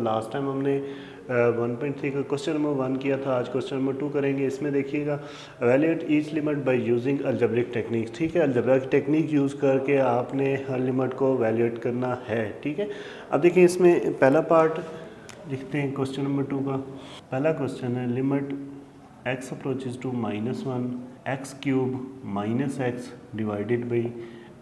Last time हमने 1.3 का question number 1 किया था, आज क्वेश्चन नंबर 2 करेंगे। इसमें देखिएगा evaluate each limit by using algebraic technique. ठीक है, अलजेब्रिक टेक्निक यूज़ करके आपने हर लिमिट को एवेल्यूएट करना है। ठीक है, अब देखिए इसमें पहला पार्ट लिखते हैं क्वेश्चन नंबर 2 का। पहला क्वेश्चन है limit x approaches to -1 x cube minus x divided by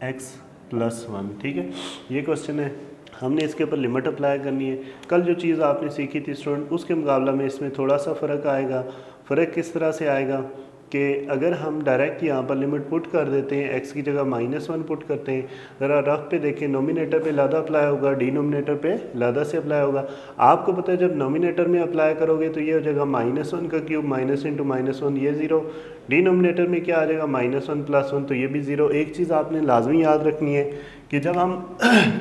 x plus 1। ठीक है, ये क्वेश्चन है, हमने इसके ऊपर लिमिट अप्लाई करनी है। कल जो चीज़ आपने सीखी थी स्टूडेंट, उसके मुकाबला में इसमें थोड़ा सा फ़र्क आएगा। फ़र्क किस तरह से आएगा कि अगर हम डायरेक्ट यहाँ पर लिमिट पुट कर देते हैं, x की जगह -1 पुट करते हैं, ज़रा रफ पे देखें, नोमिनेटर पे लादा अप्लाई होगा, डिनोमिनेटर पे लादा से अप्लाई होगा। आपको पता है जब नोमिनेटर में अप्लाई करोगे तो ये हो जाएगा -1 का क्यूब माइनस इंटू -1, ये 0। डिनोमिनेटर में क्या आ जाएगा -1 प्लस 1, तो ये भी 0। एक चीज़ आपने लाजमी याद रखनी है कि जब हम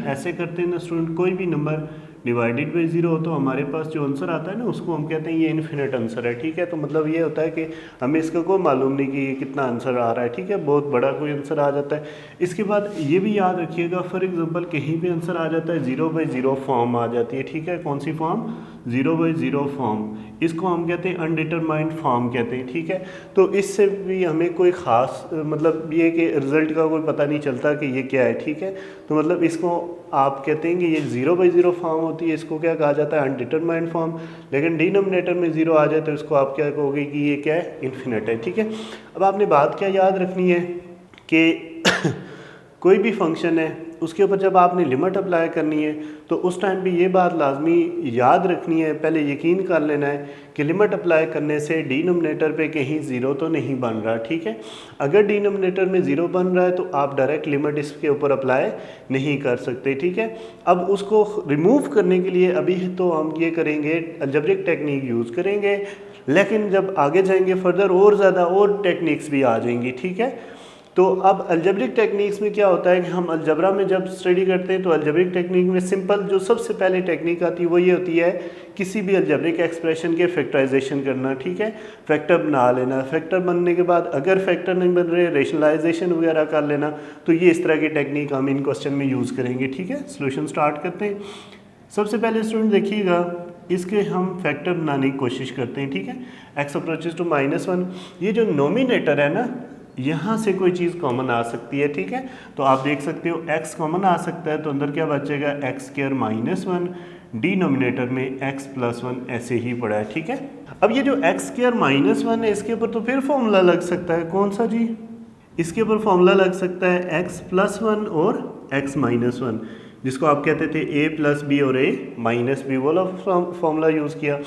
ऐसे करते हैं ना स्टूडेंट, कोई भी नंबर डिवाइडेड बाई 0 हो तो हमारे पास जो आंसर आता है ना, उसको हम कहते हैं ये इन्फिनिट आंसर है। ठीक है, तो मतलब ये होता है कि हमें इसका कोई मालूम नहीं कि ये कितना आंसर आ रहा है। ठीक है, बहुत बड़ा कोई आंसर आ जाता है। इसके बाद ये भी याद रखिएगा, फॉर एग्जांपल कहीं भी आंसर आ जाता है 0/0 फॉर्म आ जाती है। ठीक है, कौन सी फॉर्म? 0/0 फॉर्म। इसको हम कहते हैं अनडिटरमाइंड फॉर्म कहते हैं। ठीक है, तो इससे भी हमें कोई ख़ास मतलब ये कि रिज़ल्ट का कोई पता नहीं चलता कि ये क्या है। ठीक है, तो मतलब इसको आप कहते हैं कि ये 0/0 फॉर्म होती है, इसको क्या कहा जाता है? Undetermined form. लेकिन डिनोमिनेटर में 0 आ जाए तो इसको आप क्या कहोगे कि ये क्या है? इन्फिनिट है। ठीक है, अब आपने बात क्या याद रखनी है कि कोई भी फंक्शन है उसके ऊपर जब आपने लिमिट अप्लाई करनी है तो उस टाइम भी ये बात लाजमी याद रखनी है, पहले यकीन कर लेना है कि लिमिट अप्लाई करने से डिनोमिनेटर पे कहीं 0 तो नहीं बन रहा। ठीक है, अगर डिनोमिनेटर में 0 बन रहा है तो आप डायरेक्ट लिमिट इसके ऊपर अप्लाई नहीं कर सकते। ठीक है, अब उसको रिमूव करने के लिए अभी तो हम ये करेंगे, अलजेब्रिक टेक्निक यूज़ करेंगे, लेकिन जब आगे जाएंगे फर्दर और ज़्यादा और टेक्निक्स भी आ जाएंगी। ठीक है, तो अब अलजेब्रिक टेक्निक्स में क्या होता है कि हम अलजबरा में जब स्टडी करते हैं तो अलजेब्रिक टेक्निक में सिंपल जो सबसे पहले टेक्निक आती है वो ये होती है किसी भी अलजेब्रिक एक्सप्रेशन के फैक्टराइजेशन करना। ठीक है, फैक्टर बना लेना, फैक्टर बनने के बाद अगर फैक्टर नहीं बन रहे रेशनलाइजेशन वगैरह कर लेना। तो ये इस तरह की टेक्निक हम इन क्वेश्चन में यूज़ करेंगे। ठीक है, सोल्यूशन स्टार्ट करते हैं। सबसे पहले स्टूडेंट देखिएगा, इसके हम फैक्टर बनाने की कोशिश करते हैं। ठीक है, x अप्रोचेज टू -1, ये जो नोमिनेटर है ना, यहाँ से कोई चीज़ कॉमन आ सकती है। ठीक है, तो आप देख सकते हो x कॉमन आ सकता है, तो अंदर क्या बचेगा? x² -1, डिनोमिनेटर में x प्लस 1 ऐसे ही पड़ा है। ठीक है, अब ये जो x² -1 है इसके ऊपर तो फिर फॉर्मूला लग सकता है। कौन सा जी? इसके ऊपर फॉर्मूला लग सकता है x प्लस 1 और x माइनस 1, जिसको आप कहते थे a प्लस बी और a माइनस बी, वो फॉर्मूला यूज़ किया।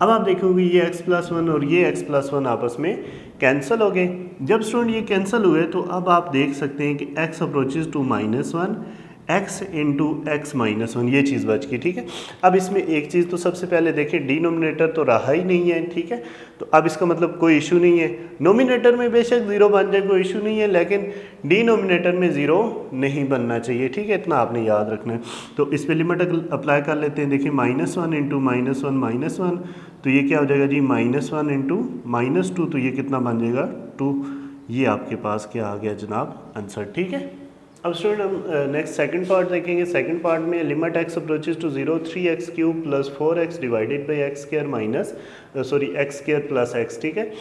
अब आप देखोगे ये x प्लस 1 और ये x प्लस 1 आपस में कैंसिल हो गए। जब स्टूडेंट ये कैंसिल हुए तो अब आप देख सकते हैं कि x approaches to -1 x into x minus 1, ये चीज़ बच गई। ठीक है, अब इसमें एक चीज़ तो सबसे पहले देखें, डिनोमिनेटर तो रहा ही नहीं है। ठीक है, तो अब इसका मतलब कोई इशू नहीं है। नोमिनेटर में बेशक 0 बन जाए, कोई इशू नहीं है, लेकिन डिनोमिनेटर में 0 नहीं बनना चाहिए। ठीक है, इतना आपने याद रखना है। तो इस पर लिमिट अप्लाई कर लेते हैं। देखिए -1 इंटू -1, तो ये क्या हो जाएगा जी? -1 इंटू -2, तो ये कितना बन जाएगा? 2। ये आपके पास क्या आ गया जनाब? आंसर। ठीक है, अब स्टूडेंट हम नेक्स्ट सेकंड पार्ट देखेंगे। सेकंड पार्ट में limit x approaches to 0 3x³ plus 4x divided by x² plus x। ठीक है,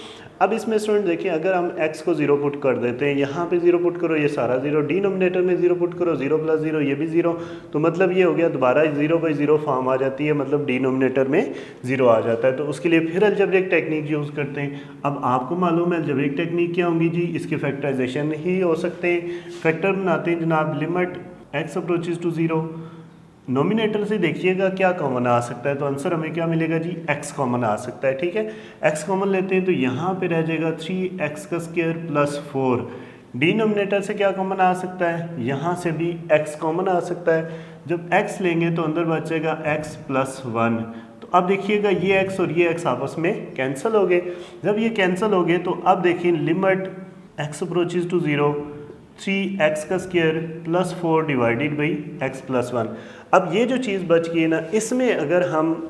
अब इसमें स्टूडेंट देखिए, अगर हम x को 0 पुट कर देते हैं, यहाँ पे 0 पुट करो, ये सारा 0, डिनोमिनेटर में 0 पुट करो, 0 प्लस 0, ये भी 0, तो मतलब ये हो गया दोबारा 0/0 फॉर्म आ जाती है, मतलब डिनोमिनेटर में 0 आ जाता है। तो उसके लिए फिर अलजेब्रिक टेक्निक यूज़ करते हैं। अब आपको मालूम है अलजेब्रिक टेक्निक क्या होंगी जी? इसके फैक्टराइजेशन ही हो सकते हैं। फैक्टर बनाते हैं जनाब, limit x approaches to 0, numerator से देखिएगा क्या कॉमन आ सकता है, तो आंसर हमें क्या मिलेगा जी? x कॉमन आ सकता है। ठीक है, x कॉमन लेते हैं तो यहाँ पे रह जाएगा 3x² प्लस 4। डिनोमिनेटर से क्या कॉमन आ सकता है? यहाँ से भी x कॉमन आ सकता है। जब x लेंगे तो अंदर बचेगा x प्लस 1। तो अब देखिएगा ये x और ये x आपस में कैंसिल हो गए। जब ये कैंसिल हो गए तो अब देखिए limit x approaches to 0 3x² plus 4 divided by x plus 1। अब ये जो चीज़ बच गई ना, इसमें अगर हम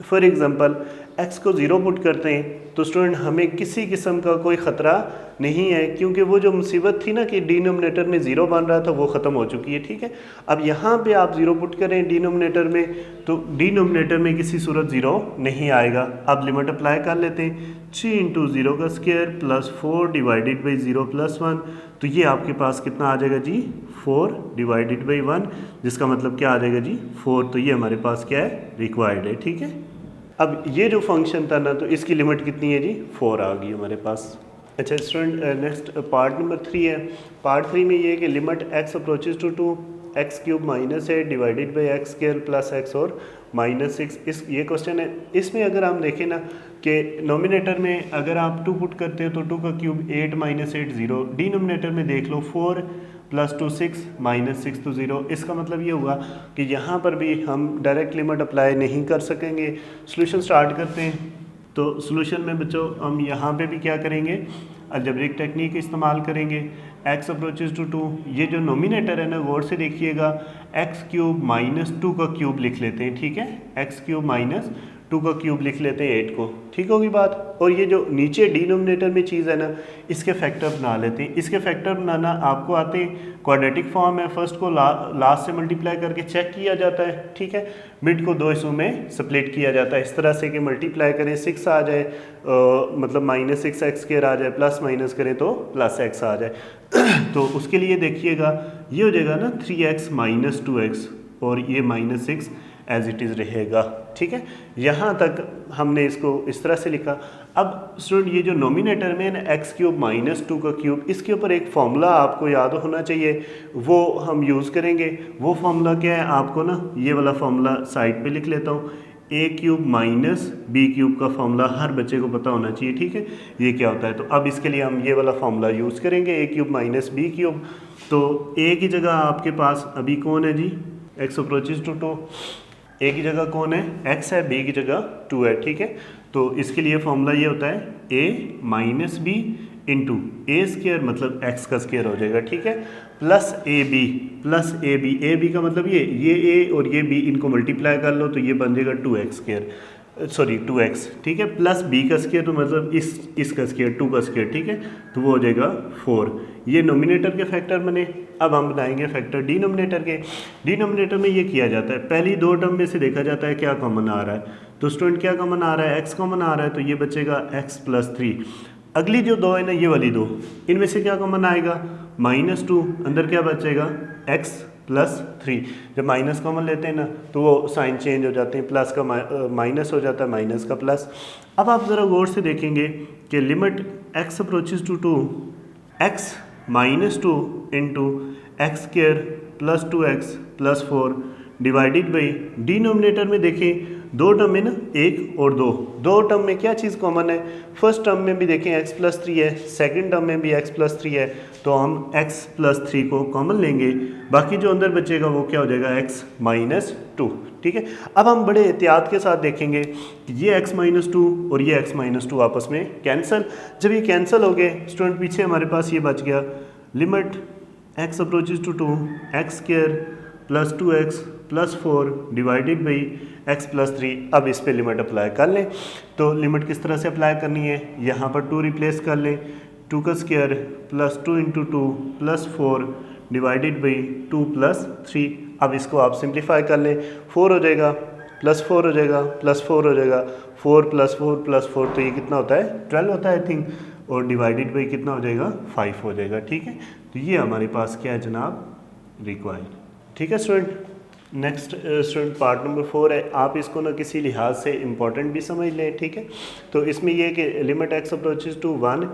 फॉर एग्ज़ाम्पल x को 0 पुट करते हैं तो स्टूडेंट हमें किसी किस्म का कोई ख़तरा नहीं है, क्योंकि वो जो मुसीबत थी ना कि डिनोमिनेटर में 0 बन रहा था वो ख़त्म हो चुकी है। ठीक है, अब यहाँ पे आप 0 पुट करें डिनोमिनेटर में तो डिनोमिनेटर में किसी सूरत 0 नहीं आएगा। अब लिमिट अप्लाई कर लेते हैं, 3 इंटू 0 का square plus 4 divided by 0 plus 1, तो ये आपके पास कितना आ जाएगा जी 4 डिवाइडेड बाई 1, जिसका मतलब क्या आ जाएगा जी 4। तो ये हमारे पास क्या है रिक्वायर्ड है। ठीक है, अब ये जो फंक्शन था ना तो इसकी लिमिट कितनी है जी 4 आ गई हमारे पास। अच्छा स्टूडेंट, नेक्स्ट पार्ट नंबर 3 है। पार्ट 3 में ये है कि limit x approaches to 2 x cube minus 8 divided by x square plus x और -6। इस ये क्वेश्चन है। इसमें अगर हम देखें ना कि नोमिनेटर में अगर आप 2 पुट करते हो तो 2 का क्यूब 8 - 8 0, डिनोमिनेटर में देख लो 4 + 2 6 -6 तो 0। इसका मतलब ये हुआ कि यहाँ पर भी हम डायरेक्ट लिमिट अप्लाई नहीं कर सकेंगे। सॉल्यूशन स्टार्ट करते हैं। तो सॉल्यूशन में बच्चों हम यहाँ पे भी क्या करेंगे, अलजेब्रिक टेक्निक इस्तेमाल करेंगे। x अप्रोचेज टू 2, ये जो नोमिनेटर है ना गौर से देखिएगा, x क्यूब -2 का क्यूब लिख लेते हैं। ठीक है, x क्यूब -2 का क्यूब लिख लेते हैं 8 को। ठीक होगी बात। और ये जो नीचे डिनोमिनेटर में चीज़ है ना इसके फैक्टर बना लेते हैं। इसके फैक्टर बनाना आपको आते हैं, क्वाड्रेटिक फॉर्म है, फर्स्ट को लास्ट से मल्टीप्लाई करके चेक किया जाता है। ठीक है, मिड को 2 हिस्सों में स्प्लिट किया जाता है इस तरह से कि मल्टीप्लाई करें 6 आ जाए, मतलब -6x² आ जाए, प्लस माइनस करें तो +x आ जाए। तो उसके लिए देखिएगा ये हो जाएगा ना 3x - 2x और ये -6 एज इट इज़ रहेगा। ठीक है, यहाँ तक हमने इसको इस तरह से लिखा। अब स्टूडेंट ये जो नोमिनेटर में ना x क्यूब -2 का क्यूब, इसके ऊपर एक फॉर्मूला आपको याद होना चाहिए, वो हम यूज़ करेंगे। वो फॉर्मूला क्या है, आपको ना ये वाला फॉर्मूला साइड पे लिख लेता हूँ। a क्यूब -b क्यूब का फॉर्मूला हर बच्चे को पता होना चाहिए। ठीक है, ये क्या होता है। तो अब इसके लिए हम ये वाला फॉर्मूला यूज़ करेंगे, a क्यूब -b क्यूब। तो a की जगह आपके पास अभी कौन है जी, x अप्रोचेज टू 2, a की जगह कौन है x है, b की जगह 2 है। ठीक है, तो इसके लिए फॉर्मूला ये होता है a - b into A square, मतलब x का स्क्वायर हो जाएगा। ठीक है, प्लस ए बी का मतलब ये a और ये b इनको मल्टीप्लाई कर लो तो ये बन जाएगा 2x। ठीक है, प्लस b का स्क्वायर तो मतलब इसका स्क्वायर 2 का स्क्वायर। ठीक है, तो वो हो जाएगा 4। ये नोमिनेटर के फैक्टर बने। अब हम बनाएंगे फैक्टर डिनोमिनेटर के। डिनोमिनेटर में ये किया जाता है, पहली 2 टर्म में से देखा जाता है क्या कॉमन आ रहा है। तो स्टूडेंट क्या कॉमन आ रहा है, x कॉमन आ रहा है तो ये बचेगा x + 3। अगली जो 2 है ना ये वाली 2, इनमें से क्या कॉमन आएगा, -2, अंदर क्या बचेगा x + 3। जब माइनस कॉमन लेते हैं ना तो वो साइन चेंज हो जाते हैं, प्लस का माइनस हो जाता है, माइनस का प्लस। अब आप ज़रा गौर से देखेंगे कि limit x approaches to 2 x -2 into x square plus 2x + 4 divided by denominator में देखें 2 टर्म में ना 1 और 2 टर्म में क्या चीज़ कॉमन है। फर्स्ट टर्म में भी देखें x + 3 है, सेकंड टर्म में भी x + 3 है, तो हम x + 3 को कॉमन लेंगे, बाकी जो अंदर बचेगा वो क्या हो जाएगा x - 2। ठीक है, अब हम बड़े एहतियात के साथ देखेंगे कि ये x - 2 और ये x - 2 आपस में कैंसिल। जब ये कैंसिल हो गए स्टूडेंट, पीछे हमारे पास ये बच गया limit x approaches to 2 x square plus 2x + 4 divided by x + 3। अब इस पे लिमिट अप्लाई कर लें। तो लिमिट किस तरह से अप्लाई करनी है, यहाँ पर 2 रिप्लेस कर लें, 2 का स्क्वायर प्लस 2 × 2 + 4 डिवाइडेड बाई 2 + 3। अब इसको आप सिंप्लीफाई कर लें, 4 हो जाएगा, +4 हो जाएगा, +4 हो जाएगा, 4 + 4 + 4 तो ये कितना होता है 12 होता है आई थिंक, और डिवाइडेड बाई कितना हो जाएगा 5 हो जाएगा। ठीक है, तो ये हमारे पास क्या है जनाब, रिक्वायर्ड। ठीक है student, next student part number 4 है। आप इसको ना किसी लिहाज से इम्पॉर्टेंट भी समझ लें। ठीक है, तो इसमें यह कि limit x approaches to 1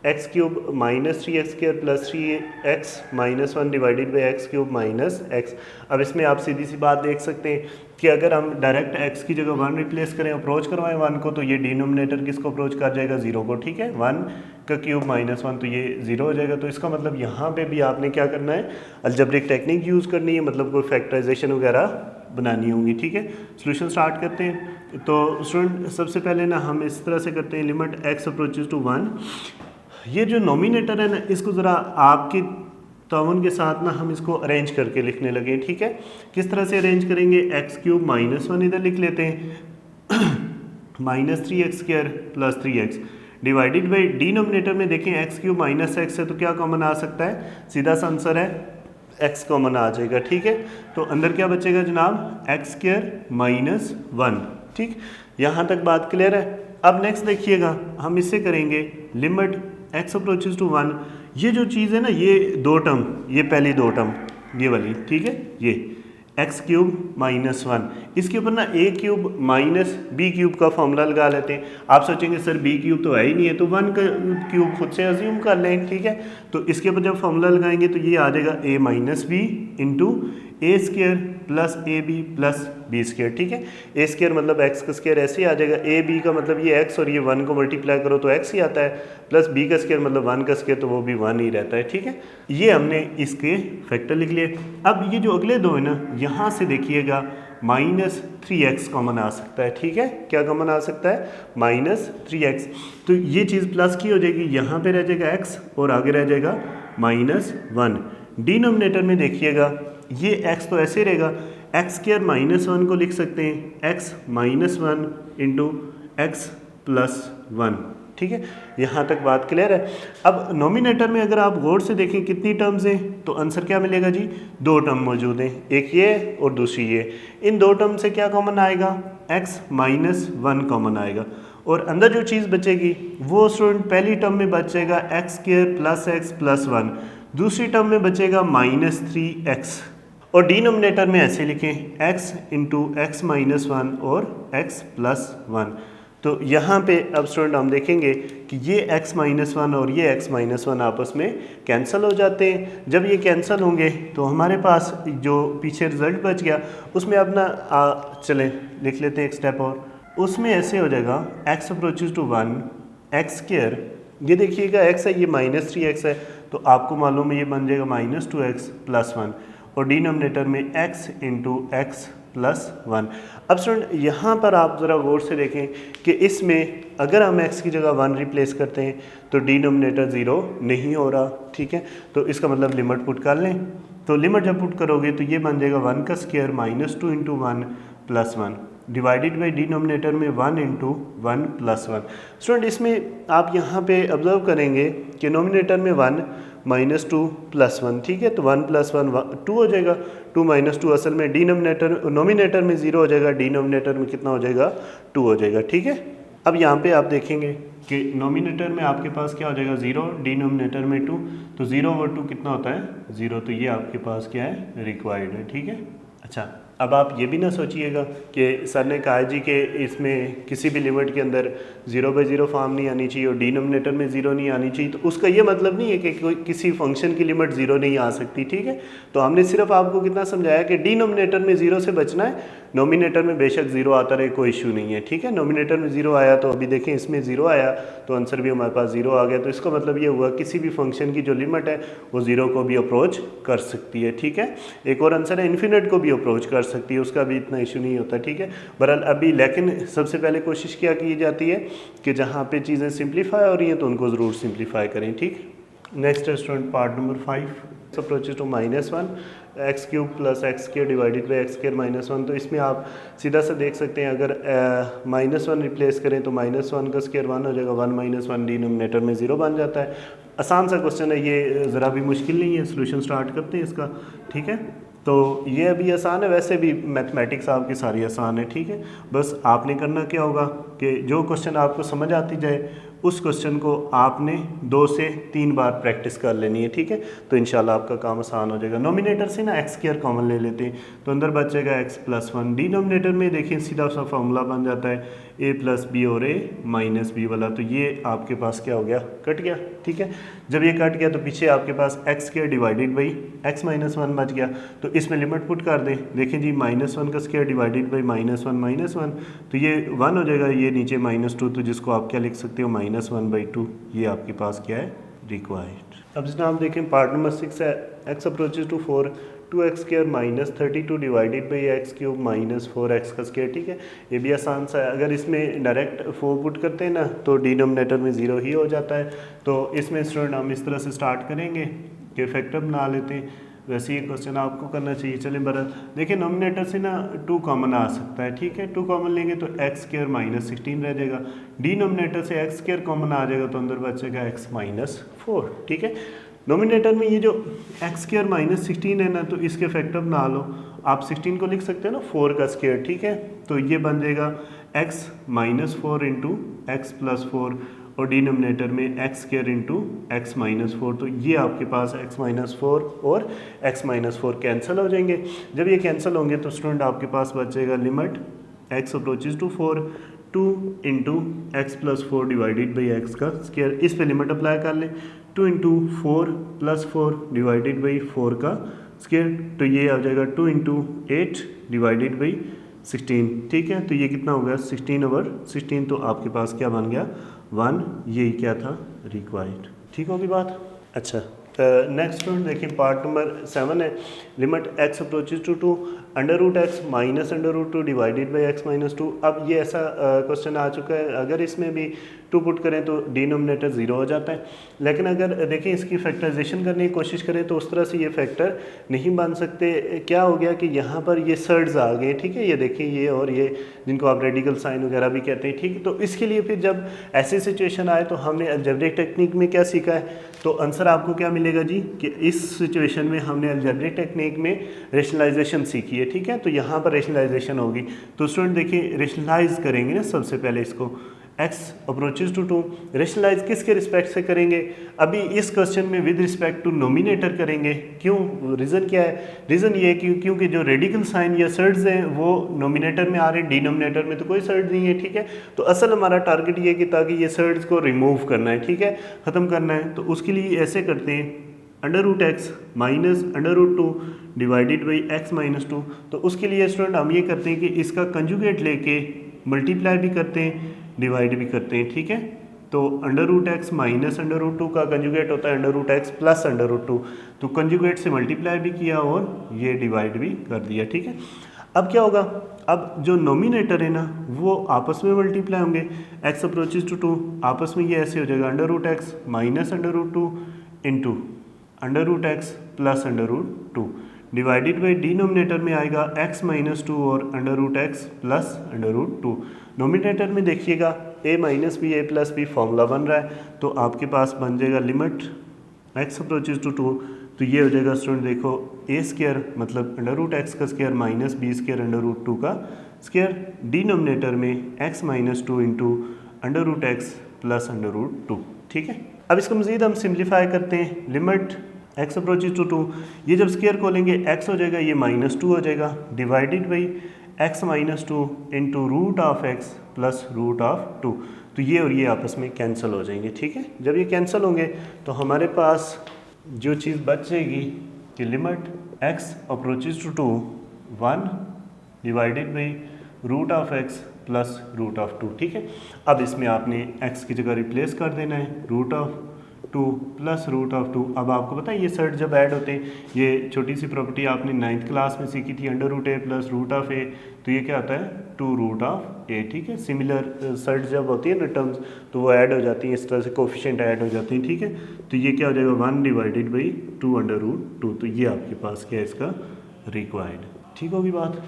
x cube -3x² + 3x - 1 divided by x cube -x। अब इसमें आप सीधी सी बात देख सकते हैं कि अगर हम डायरेक्ट x की जगह 1 रिप्लेस करें, अप्रोच करवाएं 1 को, तो ये डिनोमिनेटर किसको अप्रोच कर जाएगा 0 को। ठीक है, 1 का क्यूब -1 तो ये 0 हो जाएगा। तो इसका मतलब यहाँ पे भी आपने क्या करना है, अलजेब्रिक टेक्निक यूज़ करनी है, मतलब कोई फैक्टराइजेशन वगैरह बनानी होंगी। ठीक है, सॉल्यूशन स्टार्ट करते हैं। तो स्टूडेंट सबसे पहले ना हम इस तरह से करते हैं, लिमिट x अप्रोचेज टू 1, ये जो नोमिनेटर है ना इसको ज़रा आपके ताउन के साथ ना हम इसको अरेंज करके लिखने लगे। ठीक है, किस तरह से अरेंज करेंगे, x क्यूब -1 इधर लिख लेते हैं minus 3x² plus 3x divided by denominator में देखें x³ माइनस x है तो क्या कॉमन आ सकता है, सीधा सा आंसर है x कॉमन आ जाएगा। ठीक है, तो अंदर क्या बचेगा जनाब, x² माइनस 1। ठीक, यहाँ तक बात क्लियर है। अब नेक्स्ट देखिएगा, हम इससे करेंगे लिमिट x अप्रोचेस टू 1। ये जो चीज़ है ना, ये दो टर्म, ये पहली दो टर्म ये वाली, ठीक है, ये x³ माइनस 1, इसके ऊपर ना a³ माइनस b³ का फॉर्मूला लगा लेते हैं। आप सोचेंगे सर b³ तो है ही नहीं है, तो 1 का क्यूब खुद से अज्यूम कर लें। ठीक है, तो इसके ऊपर जब फॉर्मूला लगाएंगे तो ये आ जाएगा a minus B into a² plus A B plus b²। ठीक है, a² मतलब x का स्क्वायर ऐसे ही आ जाएगा, a b का मतलब ये x और ये 1 को मल्टीप्लाई करो तो x ही आता है, प्लस b का स्क्वायर मतलब 1 का स्क्वायर तो वो भी 1 ही रहता है। ठीक है, ये हमने इसके फैक्टर लिख लिए। अब ये जो अगले दो है ना, यहाँ से देखिएगा माइनस 3x कॉमन आ सकता है। ठीक है, क्या कॉमन आ सकता है, माइनस 3x। तो ये चीज़ प्लस की हो जाएगी, यहाँ पे रह जाएगा x और आगे रह जाएगा माइनस 1। डिनोमिनेटर में देखिएगा ये x तो ऐसे रहेगा, x² माइनस 1 को लिख सकते हैं x minus 1 into x plus 1। ठीक है, यहाँ तक बात क्लियर है। अब नोमिनेटर में अगर आप गौर से देखें कितनी टर्म्स हैं, तो आंसर क्या मिलेगा जी, दो टर्म मौजूद हैं, एक ये और दूसरी ये। इन दो टर्म से क्या कॉमन आएगा, x माइनस 1 कॉमन आएगा, और अंदर जो चीज़ बचेगी वो स्टूडेंट पहली टर्म में बचेगा x² प्लस x प्लस 1, दूसरी टर्म में बचेगा माइनस 3x, और डिनोमिनेटर में ऐसे लिखें x इंटू एक्स माइनस 1 और x प्लस 1। तो यहाँ पे अब स्टूडेंट हम देखेंगे कि ये x माइनस 1 और ये x माइनस 1 आपस में कैंसिल हो जाते हैं। जब ये कैंसिल होंगे तो हमारे पास जो पीछे रिजल्ट बच गया उसमें अपना चलें लिख लेते हैं एक स्टेप और, उसमें ऐसे हो जाएगा x अप्रोचेस टू 1 x², ये देखिएगा x है, ये माइनस 3x है, तो आपको मालूम है ये बन जाएगा माइनस 2x प्लस 1, और डिनोमिनेटर में x इंटू एक्स प्लस 1। अब स्टूडेंट यहाँ पर आप ज़रा गौर से देखें कि इसमें अगर हम x की जगह 1 रिप्लेस करते हैं तो डिनोमिनेटर 0 नहीं हो रहा। ठीक है, तो इसका मतलब लिमिट पुट कर लें, तो लिमिट जब पुट करोगे तो ये बन जाएगा 1 का square minus 2 into 1 plus 1 divided by denominator में 1 इंटू 1 प्लस 1। स्टूडेंट इसमें आप यहाँ पे ऑब्जर्व करेंगे कि नोमिनेटर में 1 माइनस 2 प्लस 1। ठीक है, तो 1 प्लस 1 2 हो जाएगा, 2 माइनस 2 असल में डिनोमिनेटर नोमिनेटर में 0 हो जाएगा, डिनोमिनेटर में कितना हो जाएगा, 2 हो जाएगा। ठीक है, अब यहाँ पे आप देखेंगे कि नोमिनेटर में आपके पास क्या हो जाएगा 0, डिनोमिनेटर में 2, तो 0 और 2 कितना होता है 0, तो ये आपके पास क्या है रिक्वायर्ड है। ठीक है, अच्छा अब आप ये भी ना सोचिएगा कि सर ने कहा जी कि इसमें किसी भी लिमिट के अंदर 0/0 फॉर्म नहीं आनी चाहिए और डिनोमिनेटर में 0 नहीं आनी चाहिए, तो उसका ये मतलब नहीं है कि कोई किसी फंक्शन की लिमिट 0 नहीं आ सकती। ठीक है, तो हमने सिर्फ आपको कितना समझाया कि डिनोमिनेटर में 0 से बचना है, नोमिनेटर में बेशक 0 आता रहे कोई इशू नहीं है। ठीक है, नोमिनेटर में 0 आया तो अभी देखें इसमें 0 आया तो आंसर भी हमारे पास 0 आ गया, तो इसका मतलब ये हुआ किसी भी फंक्शन की जो लिमिट है वो 0 को भी अप्रोच कर सकती है। ठीक है, एक और आंसर है इन्फिनिट को भी अप्रोच कर सकती है, उसका भी इतना इशू नहीं होता। ठीक है, बहरहाल अभी लेकिन सबसे पहले कोशिश क्या की जाती है कि जहाँ पे चीज़ें सिंप्लीफाई हो रही हैं तो उनको ज़रूर सिंप्लीफाई करें। ठीक, next student part number 5 approaches to -1 x³ plus x² divided by x² minus 1। तो इसमें आप सीधा सा देख सकते हैं अगर -1 रिप्लेस करें तो -1 का स्क्वायर 1 हो जाएगा, 1 - 1 डिनोमिनेटर में 0 बन जाता है। आसान सा क्वेश्चन है ये, ज़रा भी मुश्किल नहीं है, सोल्यूशन स्टार्ट करते हैं इसका। ठीक है, तो ये अभी आसान है, वैसे भी मैथमेटिक्स आपकी सारी आसान है। ठीक है, बस आपने करना क्या होगा कि जो क्वेश्चन आपको समझ आती जाए उस क्वेश्चन को आपने 2 से 3 बार प्रैक्टिस कर लेनी है। ठीक है, तो इंशाल्लाह आपका काम आसान हो जाएगा। नोमिनेटर से ना x² कॉमन ले लेते हैं तो अंदर बचेगा x प्लस 1, डिनोमिनेटर में देखिए सीधा सा फॉर्मूला बन जाता है a प्लस बी और a माइनस बी वाला, तो ये आपके पास क्या हो गया, कट गया। ठीक है, जब ये कट गया तो पीछे आपके पास x² divided by x minus 1 बच गया, तो इसमें लिमिट पुट कर दें। देखें जी -1 का स्क्वायर डिवाइडेड बाई -1 तो ये 1 हो जाएगा, ये नीचे -2, तो जिसको आप क्या लिख सकते हो -1/2, ये आपके पास क्या है रिक्वायर्ड। अब जनाब देखें पार्ट नंबर 6 है x approaches to 4 2x² minus 32 divided by x³ minus 4x का स्क्वायर। ठीक है, ये भी आसान सा है, अगर इसमें डायरेक्ट 4 पुट करते हैं ना तो डिनोमिनेटर में 0 ही हो जाता है। तो इसमें स्टूडेंट हम इस तरह से स्टार्ट करेंगे कि फैक्टर बना लेते हैं। वैसे ये क्वेश्चन आपको करना चाहिए। चलें बरल देखिए, नोमिनेटर से ना 2 कॉमन आ सकता है, ठीक है। 2 कॉमन लेंगे तो एक्स स्क्वायर माइनस 16 रह जाएगा। डिनोमिनेटर से एक्स स्क्वायर कॉमन आ जाएगा तो अंदर बचेगा एक्स माइनस 4, ठीक है। नोमिनेटर में ये जो एक्स स्क्वायर माइनस 16 है ना, तो इसके फैक्टर बना लो आप। 16 को लिख सकते हैं ना 4 का स्क्वायर, ठीक है। तो ये बन जाएगा x minus 4 into x plus 4 और डिनोमिनेटर में x square into x minus 4। तो ये आपके पास एक्स माइनस 4 और एक्स माइनस 4 कैंसिल हो जाएंगे। जब ये कैंसिल होंगे तो स्टूडेंट आपके पास बचेगा limit x approaches to 4 2 into x plus 4 divided by x का स्क्वायर। इस पे लिमिट अप्लाई कर लें, 2 इंटू 4 प्लस 4 डिवाइडेड बाई 4 का स्क्वायर। तो ये आ जाएगा 2 इंटू 8 डिवाइडेड बाई 16, ठीक है। तो ये कितना हो गया 16/16। तो आपके पास क्या बन गया 1, यही क्या था रिक्वायर्ड, ठीक होगी बात। अच्छा, नेक्स्ट स्टूडेंट देखिए, पार्ट नंबर 7 है। Limit x approaches to 2 under root x minus under root 2 divided by x minus 2। अब ये ऐसा क्वेश्चन आ चुका है, अगर इसमें भी 2 पुट करें तो डिनोमिनेटर 0 हो जाता है। लेकिन अगर देखें इसकी फैक्टराइजेशन करने की कोशिश करें तो उस तरह से ये फैक्टर नहीं बन सकते। क्या हो गया कि यहाँ पर ये सर्ड्स आ गए, ठीक है। ये देखिए, ये और ये जिनको आप रेडिकल साइन वगैरह भी कहते हैं, ठीक है। तो इसके लिए फिर जब ऐसी सिचुएशन आए तो हमने अलजेब्रिक टेक्निक में क्या सीखा है, तो आंसर आपको क्या मिलेगा जी कि इस सिचुएशन में हमने अलजेब्रिक टेक्निक में रेशनलाइजेशन सीखी है, ठीक है। तो यहाँ पर रेशनलाइजेशन होगी। तो स्टूडेंट देखिए, रेशनलाइज करेंगे ना सबसे पहले इसको, एक्स अप्रोचेज टू 2 रेशनलाइज किसके रिस्पेक्ट से करेंगे, अभी इस क्वेश्चन में विद रिस्पेक्ट टू नोमिनेटर करेंगे। क्यों, रीज़न क्या है, रीज़न ये है कि क्योंकि जो रेडिकल साइन या सर्ड्स हैं वो नोमिनेटर में आ रहे हैं, डिनोमिनेटर में तो कोई सर्ड नहीं है, ठीक है। तो असल हमारा टारगेट ये है कि ताकि ये सर्ड्स को रिमूव करना है, ठीक है, ख़त्म करना है। तो उसके लिए ऐसे करते हैं, under root x minus under root 2 divided by x minus 2। तो उसके लिए स्टूडेंट हम ये करते हैं कि इसका कंजुगेट लेके मल्टीप्लाई भी करते हैं, डिवाइड भी करते हैं, ठीक है। तो under root x minus under root 2 का कंजुगेट होता है under root x plus under root 2। तो कंजुगेट से मल्टीप्लाई भी किया और ये डिवाइड भी कर दिया, ठीक है। अब क्या होगा, अब जो नोमिनेटर है ना वो आपस में मल्टीप्लाई होंगे, एक्स अप्रोचेज टू 2 आपस में ये ऐसे हो जाएगा under root x minus under root 2 into under root x plus under root 2 divided by denominator में आएगा x माइनस 2 और under root x plus under root 2। Numerator में देखिएगा a minus B A plus B formula बन रहा है। तो आपके पास बन जाएगा लिमिट x अप्रोचेज टू 2। तो ये हो जाएगा स्टूडेंट देखो a स्क्वायर मतलब अंडर रूट एक्स का square minus B square under root 2 का स्क्वायर। डिनोमिनेटर में x minus 2 into under root x plus under root 2, ठीक है। अब इसको मज़ीद हम सिंप्लीफाई करते हैं, लिमिट x अप्रोचेज टू 2, ये जब स्क्वायर खोलेंगे x हो जाएगा, ये माइनस 2 हो जाएगा, divided by x minus 2 into root of x plus root of 2। तो ये और ये आपस में कैंसिल हो जाएंगे, ठीक है। जब ये कैंसिल होंगे तो हमारे पास जो चीज़ बच जाएगी कि limit x approaches to 2 1 divided by root of x plus root of 2, ठीक है। अब इसमें आपने x की जगह रिप्लेस कर देना है, root of 2 plus root of 2। अब आपको पता है ये सर्ट जब ऐड होते हैं, ये छोटी सी प्रॉपर्टी आपने 9th क्लास में सीखी थी, under root A plus root of A. तो ये क्या होता है 2 रूट ऑफ ए, ठीक है। सिमिलर सर्ट जब होती है ना टर्म्स तो वो ऐड हो जाती हैं, इस तरह से कोफिशिएंट ऐड हो जाते हैं, ठीक है। तो ये क्या हो जाएगा 1 डिवाइडेड बाई 2 अंडर रूट 2। तो ये आपके पास क्या है इसका रिक्वायर्ड, ठीक होगी बात।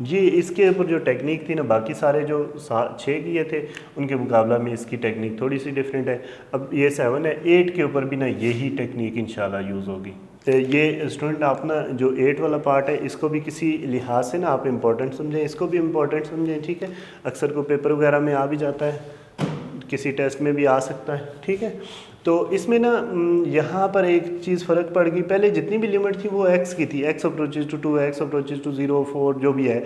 ये इसके ऊपर जो टेक्निक थी ना, बाकी सारे जो 6 किए थे उनके मुकाबला में इसकी टेक्निक थोड़ी सी डिफरेंट है। अब ये 7 है, 8 के ऊपर भी ना यही टेक्निक इंशाल्लाह यूज़ होगी। तो ये स्टूडेंट आप ना जो 8 वाला पार्ट है इसको भी किसी लिहाज से ना आप इम्पोर्टेंट समझें, इसको भी इम्पोर्टेंट समझें, ठीक है। अक्सर को पेपर वगैरह में आ भी जाता है, किसी टेस्ट में भी आ सकता है, ठीक है। तो इसमें ना यहाँ पर एक चीज़ फ़र्क पड़ गई, पहले जितनी भी लिमिट थी वो x की थी, x approaches to 2 x approaches to 0 4 जो भी है।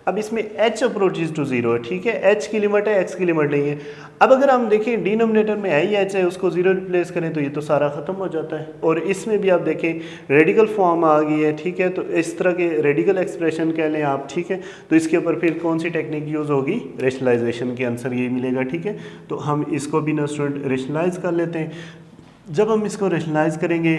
अब इसमें h अप्रोचेज टू 0 है, ठीक है, h की लिमिट है, x की लिमिट नहीं है। अब अगर हम देखें डिनोमिनेटर में है ही h है, उसको 0 रिप्लेस करें तो ये तो सारा ख़त्म हो जाता है। और इसमें भी आप देखें रेडिकल फॉर्म आ गई है, ठीक है। तो इस तरह के रेडिकल एक्सप्रेशन कह लें आप, ठीक है। तो इसके ऊपर फिर कौन सी टेक्निक यूज़ होगी, रेशनलाइजेशन के आंसर ये मिलेगा, ठीक है। तो हम इसको भी ना स्टूडेंट रेशनलाइज कर लेते हैं। जब हम इसको रेशनलाइज करेंगे,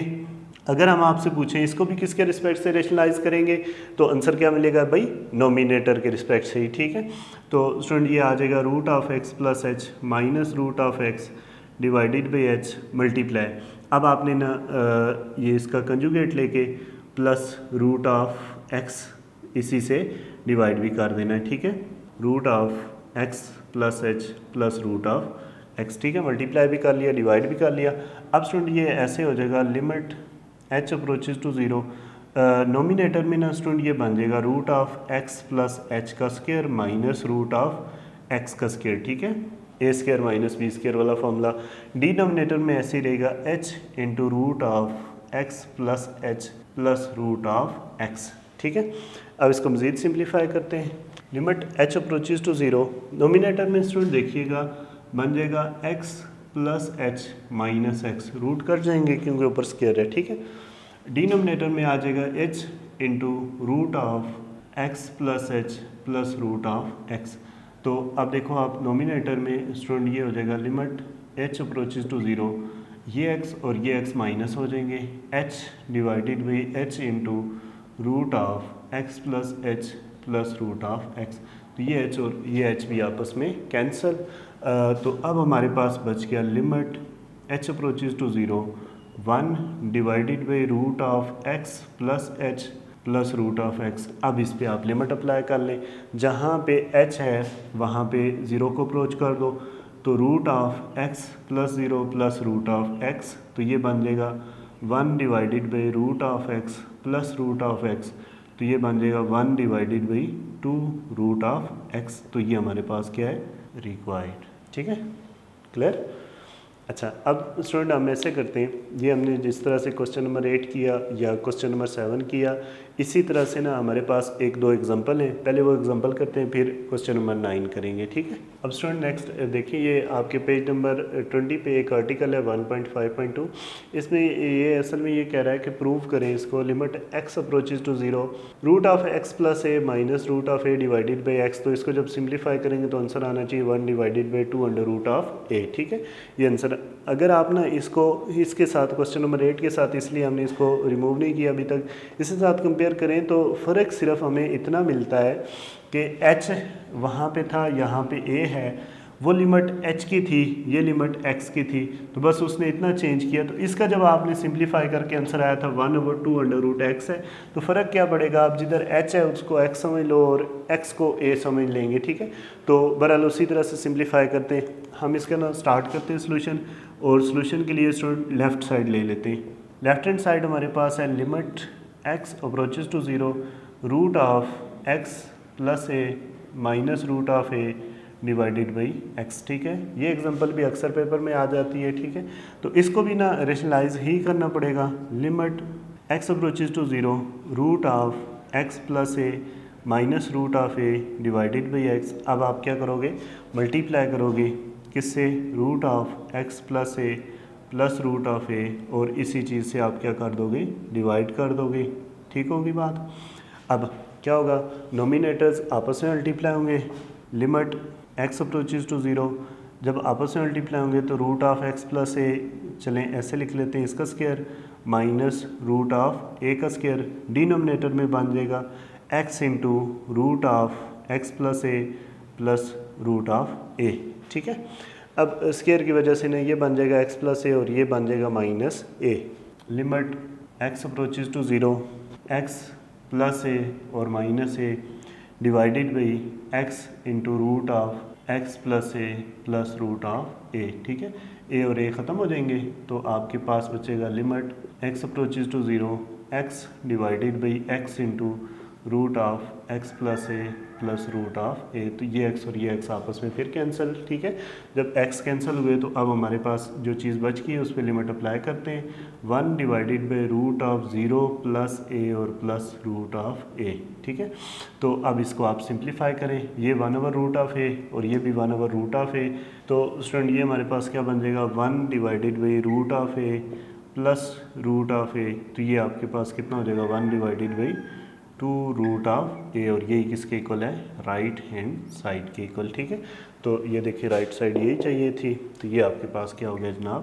अगर हम आपसे पूछें इसको भी किसके रिस्पेक्ट से रेशनलाइज करेंगे तो आंसर क्या मिलेगा भाई, नोमिनेटर के रिस्पेक्ट से ही, ठीक है। तो स्टूडेंट ये आ जाएगा root of x plus H minus root of x divided by H multiply. अब आपने ना ये इसका कंजुगेट लेके प्लस रूट ऑफ एक्स, इसी से डिवाइड भी कर देना है, ठीक है। Root of x plus H plus root of x, ठीक है, मल्टीप्लाई भी कर लिया, डिवाइड भी कर लिया। अब स्टूडेंट ये ऐसे हो जाएगा, limit H approaches to zero, nominator में ना स्टूडेंट ये बन जाएगा root of x plus h का square minus root of x का स्क्वायर, ठीक है, A square minus B square वाला फॉर्मूला। डिनोमिनेटर में ऐसे ही रहेगा h into root of x plus H plus root of x, ठीक है। अब इसको मज़ीद सिंप्लीफाई करते हैं, limit H approaches to zero, nominator में स्टूडेंट देखिएगा बन जाएगा x plus H minus x, root cut जाएंगे क्योंकि ऊपर स्क्वायर है, ठीक है। डिनोमिनेटर में आ जाएगा H into root of x plus H plus root of x. तो अब देखो आप नोमिनेटर में स्टूडेंट ये हो जाएगा limit H approaches to zero, ये एक्स और ये एक्स माइनस हो जाएंगे, H divided by H into root of x plus H plus root of x. तो ये एच और ये एच भी आपस में कैंसिल। तो अब हमारे पास बच गया limit H approaches to zero 1 divided by root of x plus H plus root of x. अब इस पे आप लिमिट अप्लाई कर लें, जहाँ पे एच है वहाँ पे ज़ीरो को अप्रोच कर दो, तो root of x plus zero plus root of x, तो ये बन जाएगा 1 divided by root of x plus root of x, तो ये बन जाएगा 1 divided by 2 root of x. तो ये हमारे पास क्या है, रिक्वायर्ड, ठीक है, क्लियर। अच्छा, अब स्टूडेंट हम ऐसे करते हैं, ये हमने जिस तरह से क्वेश्चन नंबर 8 किया या क्वेश्चन नंबर 7 किया, इसी तरह से ना हमारे पास एक दो एग्जांपल हैं, पहले वो एग्जांपल करते हैं फिर क्वेश्चन नंबर 9 करेंगे, ठीक है। अब स्टूडेंट नेक्स्ट देखिए, ये आपके पेज नंबर 20 पे एक आर्टिकल है 1.5.2, इसमें ये असल में ये कह रहा है कि प्रूव करें इसको, limit x approaches to zero root of x plus A minus root of A divided by x. तो इसको जब सिंप्लीफाई करेंगे तो आंसर आना चाहिए 1 divided by 2 under root of A, ठीक है, ये आंसर। अगर आप ना इसको इसके साथ क्वेश्चन नंबर 8 के साथ, इसलिए हमने इसको रिमूव नहीं किया अभी तक, इसके साथ कंपेयर करें तो फ़र्क सिर्फ हमें इतना मिलता है कि h वहाँ पे था, यहाँ पे a है, वो लिमिट h की थी, ये लिमिट x की थी, तो बस उसने इतना चेंज किया। तो इसका जब आपने सिंप्लीफाई करके आंसर आया था 1/2 अंडर रूट एक्स है, तो फ़र्क क्या पड़ेगा, आप जिधर h है उसको x समझ लो और x को a समझ लेंगे, ठीक है। तो बहरहाल उसी तरह से सिंप्लीफाई करते हैं हम, इसका ना स्टार्ट करते हैं सोल्यूशन, और सोल्यूशन के लिए स्टूडेंट लेफ़्ट साइड ले लेते हैं। लेफ्ट हैंड साइड हमारे पास है limit x approaches to zero root of x plus A minus root of A divided by x, ठीक है। ये एग्जांपल भी अक्सर पेपर में आ जाती है, ठीक है। तो इसको भी ना रेशनलाइज ही करना पड़ेगा, limit x approaches to zero root of x plus A minus root of A divided by x। अब आप क्या करोगे, मल्टीप्लाई करोगे किससे, root of x plus A plus root of A, और इसी चीज़ से आप क्या कर दोगे, डिवाइड कर दोगे, ठीक होगी बात। अब क्या होगा, नोमिनेटर्स आपस में मल्टीप्लाई होंगे, limit x approaches to zero, जब आपस में मल्टीप्लाई होंगे तो root of x plus A, चलें ऐसे लिख लेते हैं, इसका square minus root of A का स्क्वायर, डिनोमिनेटर में बन जाएगा x into root of x plus A plus root of A, ठीक है। अब स्क्वायर की वजह से ना ये बन जाएगा x प्लस ए और ये बन जाएगा minus A. Limit x approaches to zero x plus A और minus A divided by x into root of x plus A plus root of A, ठीक है। ए और ए ख़त्म हो जाएंगे तो आपके पास बचेगा limit x approaches to zero x divided by x into root of x plus A plus root of A. तो ये x और ये x आपस में फिर कैंसिल, ठीक है। जब x कैंसिल हुए तो अब हमारे पास जो चीज़ बच गई है उस पर लिमिट अप्लाई करते हैं, 1 divided by root of zero plus A और प्लस रूट ऑफ ए, ठीक है। तो अब इसको आप सिंप्लीफाई करें, ये 1/रूट ऑफ ए और ये भी 1/रूट ऑफ ए। तो स्टूडेंट ये हमारे पास क्या बन जाएगा, 1 divided by root of A plus root of A, तो ये आपके पास कितना हो जाएगा, 1 divided by 2 root of A, और ये किसके इक्वल है, राइट हैंड साइड के इक्वल, ठीक है। तो ये देखिए राइट साइड यही चाहिए थी, तो ये आपके पास क्या हो गया जनाब,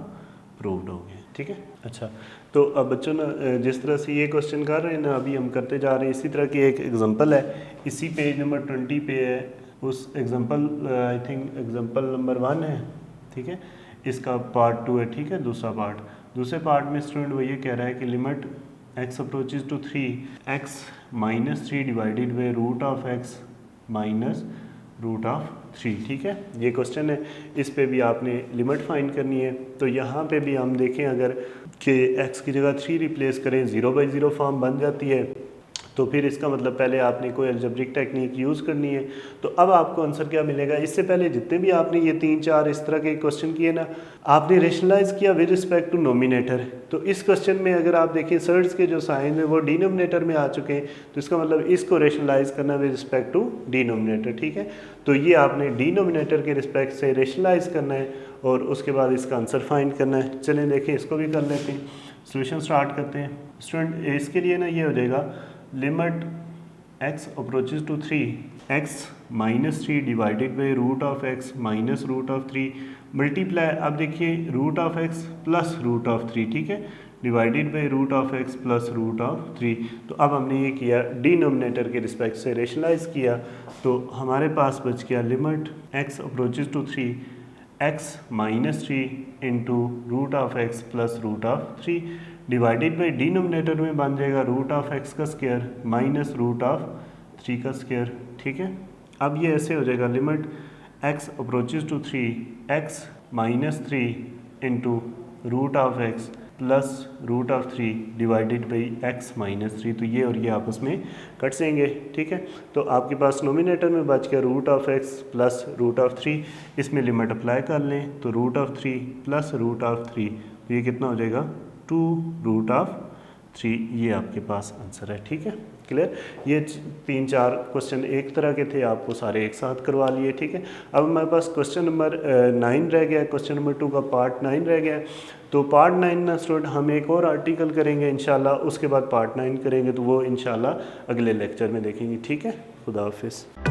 प्रूव्ड हो गया, ठीक है। अच्छा, तो अब बच्चों ना जिस तरह से ये क्वेश्चन कर रहे हैं ना, अभी हम करते जा रहे हैं, इसी तरह की एक एग्जांपल है, इसी पेज नंबर 20 पे है, उस example I think example number 1 है, ठीक है। इसका पार्ट 2 है, ठीक है, दूसरा पार्ट। दूसरे पार्ट में स्टूडेंट वो ये कह रहा है कि limit x approaches to 3 x minus 3 divided by root of x minus root of 3। ठीक है, ये क्वेश्चन है, इस पे भी आपने लिमिट फाइंड करनी है। तो यहाँ पे भी हम देखें अगर कि x की जगह 3 रिप्लेस करें 0/0 फॉर्म बन जाती है, तो फिर इसका मतलब पहले आपने कोई अलजेब्रिक टेक्निक यूज़ करनी है। तो अब आपको आंसर क्या मिलेगा, इससे पहले जितने भी आपने ये 3-4 इस तरह के क्वेश्चन किए ना, आपने रेशनलाइज किया विद रिस्पेक्ट टू नोमिनेटर। तो इस क्वेश्चन में अगर आप देखें सर्ड्स के जो साइन है वो डिनोमिनेटर में आ चुके हैं, तो इसका मतलब इसको रेशनलाइज करना विद रिस्पेक्ट टू डिनोमिनेटर। ठीक है, तो ये आपने डिनोमिनेटर के रिस्पेक्ट से रेशनलाइज करना है और उसके बाद इसका आंसर फाइंड करना है। चलें देखें, इसको भी कर लेते हैं, सोल्यूशन स्टार्ट करते हैं। स्टूडेंट इसके लिए ना ये हो जाएगा limit x approaches to 3 x minus 3 divided by root of x minus root of 3 multiply, अब देखिए root of x plus root of 3, ठीक है, divided by root of x plus root of 3। तो अब हमने ये किया डिनोमिनेटर के रिस्पेक्ट से रेशनलाइज किया, तो हमारे पास बच गया limit x approaches to 3 x minus 3 into root of x plus root of 3 divided by denominator में बन जाएगा रूट ऑफ x का स्क्वायर माइनस रूट ऑफ 3 का स्क्वायर। ठीक है, अब ये ऐसे हो जाएगा limit x approaches to 3 x minus 3 into root of x plus root of 3 divided by x minus 3। तो ये और ये आपस में कट जाएंगे। ठीक है, तो आपके पास नोमिनेटर में बच गया root of x plus root of 3, इसमें लिमिट अप्लाई कर लें तो root of 3 plus root of 3, तो ये कितना हो जाएगा 2 रूट ऑफ 3। ये आपके पास आंसर है। ठीक है, क्लियर। ये 3-4 क्वेश्चन एक तरह के थे, आपको सारे एक साथ करवा लिए। ठीक है, अब हमारे पास क्वेश्चन नंबर 9 रह गया है, क्वेश्चन नंबर 2 का पार्ट 9 रह गया है। तो पार्ट 9 ना स्टूडेंट हम एक और आर्टिकल करेंगे इंशाल्लाह, उसके बाद पार्ट 9 करेंगे, तो वो इंशाल्लाह अगले लेक्चर में देखेंगे। ठीक है, खुदा हाफिज़।